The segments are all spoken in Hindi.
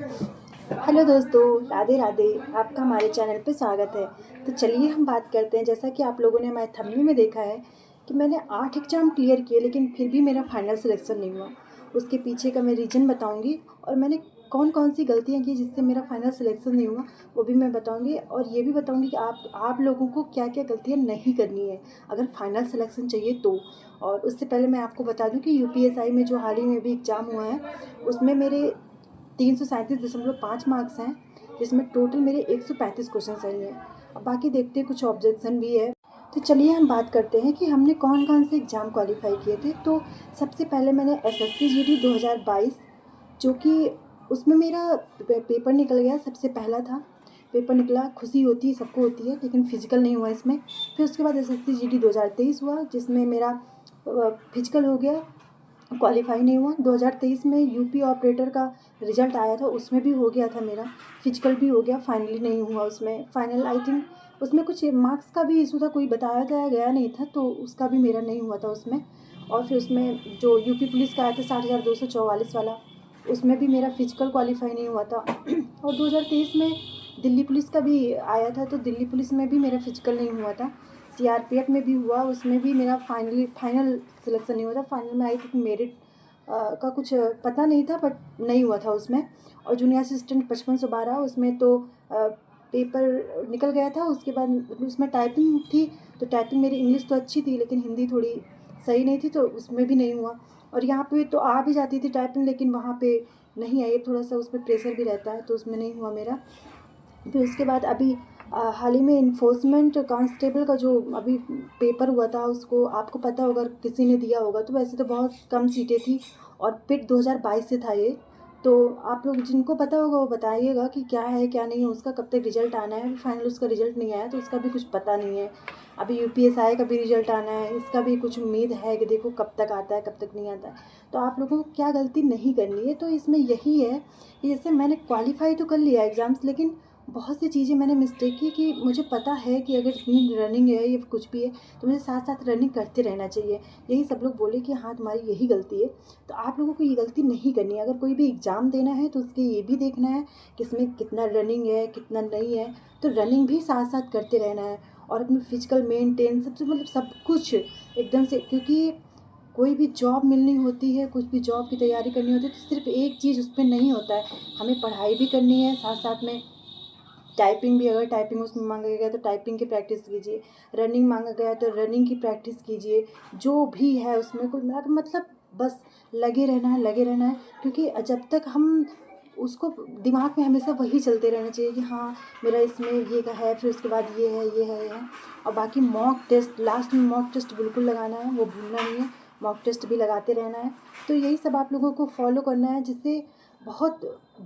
हेलो दोस्तों, राधे राधे। आपका हमारे चैनल पे स्वागत है। तो चलिए हम बात करते हैं। जैसा कि आप लोगों ने हमारे थंबनेल में देखा है कि मैंने 8 एग्ज़ाम क्लियर किए, लेकिन फिर भी मेरा फाइनल सिलेक्शन नहीं हुआ। उसके पीछे का मैं रीज़न बताऊंगी, और मैंने कौन कौन सी गलतियां की जिससे मेरा फाइनल सिलेक्शन नहीं हुआ वो भी मैं बताऊंगी। और ये भी बताऊंगी कि आप लोगों को क्या क्या गलतियां नहीं करनी है अगर फाइनल सिलेक्शन चाहिए तो। और उससे पहले मैं आपको बता दूं कि यूपीएसआई में जो हाल ही में भी एग्ज़ाम हुआ है उसमें मेरे 337.5 मार्क्स हैं, जिसमें टोटल मेरे 135 क्वेश्चन सही हैं। अब बाकी देखते हैं, कुछ ऑब्जेक्शन भी है। तो चलिए हम बात करते हैं कि हमने कौन कौन से एग्ज़ाम क्वालिफाई किए थे। तो सबसे पहले मैंने एसएससी जीडी 2022, जो कि उसमें मेरा पेपर निकल गया, सबसे पहला था पेपर निकला। खुशी होती है, सबको होती है, लेकिन फिजिकल नहीं हुआ इसमें। फिर उसके बाद एसएससी जीडी 2023 हुआ, जिसमें मेरा फिजिकल हो गया, क्वालिफाई नहीं हुआ। 2023 में यूपी ऑपरेटर का रिजल्ट आया था, उसमें भी हो गया था मेरा, फिजिकल भी हो गया, फाइनली नहीं हुआ उसमें। फाइनल आई थिंक उसमें कुछ मार्क्स का भी इशू था, कोई बताया गया नहीं था, तो उसका भी मेरा नहीं हुआ था उसमें। और फिर उसमें जो यूपी पुलिस का आया था 60,244 वाला, उसमें भी मेरा फिजिकल क्वालिफाई नहीं हुआ था। और 2023 में दिल्ली पुलिस का भी आया था, तो दिल्ली पुलिस में भी मेरा फिजिकल नहीं हुआ था। सीआरपीएफ में भी हुआ, उसमें भी मेरा फाइनल सिलेक्शन नहीं हुआ था। फाइनल में आई थिंक मेरिट का कुछ पता नहीं था, बट नहीं हुआ था उसमें। और जूनियर असिस्टेंट 5512, उसमें तो पेपर निकल गया था। उसके बाद उसमें टाइपिंग थी, तो टाइपिंग मेरी इंग्लिश तो अच्छी थी, लेकिन हिंदी थोड़ी सही नहीं थी, तो उसमें भी नहीं हुआ। और यहाँ पे तो आ भी जाती थी टाइपिंग, लेकिन वहाँ पे नहीं आई। थोड़ा सा उसमें प्रेशर भी रहता है, तो उसमें नहीं हुआ मेरा। फिर उसके बाद अभी हाल ही में इन्फोर्समेंट कांस्टेबल का जो अभी पेपर हुआ था, उसको आपको पता होगा, किसी ने दिया होगा। तो वैसे तो बहुत कम सीटें थी, और फिर 2022 से था ये। तो आप लोग जिनको पता होगा वो बताइएगा कि क्या है क्या नहीं है उसका, कब तक रिजल्ट आना है। फाइनल उसका रिजल्ट नहीं आया, तो उसका भी कुछ पता नहीं है। अभी यूपीएसआई का भी रिजल्ट आना है, इसका भी कुछ उम्मीद है कि देखो कब तक आता है कब तक नहीं आता है। तो आप लोगों को क्या गलती नहीं करनी है, तो इसमें यही है कि जैसे मैंने क्वालिफाई तो कर लिया एग्ज़ाम्स, लेकिन बहुत सी चीज़ें मैंने मिस्टेक की कि मुझे पता है कि अगर इतनी रनिंग है या कुछ भी है, तो मुझे साथ साथ रनिंग करते रहना चाहिए। यही सब लोग बोले कि हाँ तुम्हारी यही गलती है। तो आप लोगों को ये गलती नहीं करनी है। अगर कोई भी एग्ज़ाम देना है तो उसके ये भी देखना है कि इसमें कितना रनिंग है कितना नहीं है, तो रनिंग भी साथ साथ करते रहना है। और अपनी फिजिकल मेंटेन सबसे, मतलब सब कुछ एकदम से, क्योंकि कोई भी जॉब मिलनी होती है, कुछ भी जॉब की तैयारी करनी होती है, तो सिर्फ एक चीज़ उस पर नहीं होता है, हमें पढ़ाई भी करनी है, साथ साथ में टाइपिंग भी। अगर टाइपिंग उसमें मांगा गया तो टाइपिंग की प्रैक्टिस कीजिए, रनिंग मांगा गया तो रनिंग की प्रैक्टिस कीजिए। जो भी है उसमें कुल मिला के मतलब बस लगे रहना है, लगे रहना है। क्योंकि जब तक हम उसको, दिमाग में हमेशा वही चलते रहना चाहिए कि हाँ मेरा इसमें ये का है, फिर उसके बाद ये है ये है ये है। और बाकी मॉक टेस्ट, लास्ट में मॉक टेस्ट बिल्कुल लगाना है, वो भूलना नहीं है। मॉक टेस्ट भी लगाते रहना है। तो यही सब आप लोगों को फॉलो करना है, जिससे बहुत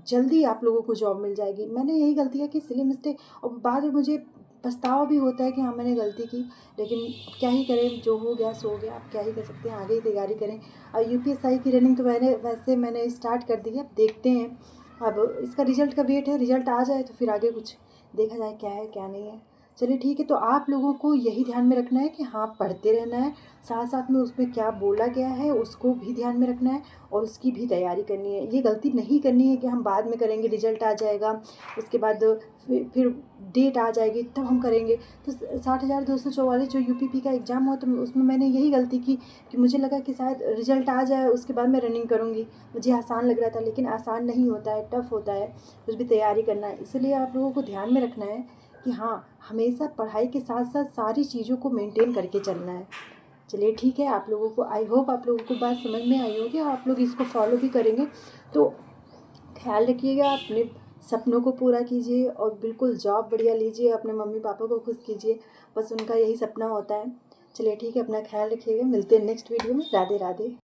जल्दी आप लोगों को जॉब मिल जाएगी। मैंने यही गलतियाँ की, सिली मिस्टेक, और बाद में मुझे पछतावा भी होता है कि हाँ मैंने गलती की। लेकिन क्या ही करें, जो हो गया सो हो गया, अब क्या ही कर सकते हैं, आगे ही तैयारी करें। और यूपीएसआई की रनिंग तो मैंने स्टार्ट कर दी है, अब देखते हैं। अब इसका रिजल्ट का वेट है, रिजल्ट आ जाए तो फिर आगे कुछ देखा जाए क्या है क्या नहीं है। चलिए ठीक है। तो आप लोगों को यही ध्यान में रखना है कि हाँ पढ़ते रहना है, साथ साथ में उसमें क्या बोला गया है उसको भी ध्यान में रखना है, और उसकी भी तैयारी करनी है। ये गलती नहीं करनी है कि हम बाद में करेंगे, रिजल्ट आ जाएगा उसके बाद फिर डेट आ जाएगी तब हम करेंगे। तो 60,244 जो यूपीपी का एग्ज़ाम हुआ, तो उसमें मैंने यही गलती की कि मुझे लगा कि शायद रिजल्ट आ जाए उसके बाद मैं रनिंग करूँगी। मुझे आसान लग रहा था, लेकिन आसान नहीं होता है, टफ़ होता है, कुछ भी तैयारी करना है। इसलिए आप लोगों को ध्यान में रखना है कि हाँ हमेशा पढ़ाई के साथ साथ सारी चीज़ों को मेंटेन करके चलना है। चलिए ठीक है। आप लोगों को, आई होप आप लोगों को बात समझ में आई होगी, आप लोग इसको फॉलो भी करेंगे। तो ख्याल रखिएगा, अपने सपनों को पूरा कीजिए, और बिल्कुल जॉब बढ़िया लीजिए, अपने मम्मी पापा को खुश कीजिए, बस उनका यही सपना होता है। चलिए ठीक है, अपना ख्याल रखिएगा, मिलते हैं नेक्स्ट वीडियो में। राधे राधे।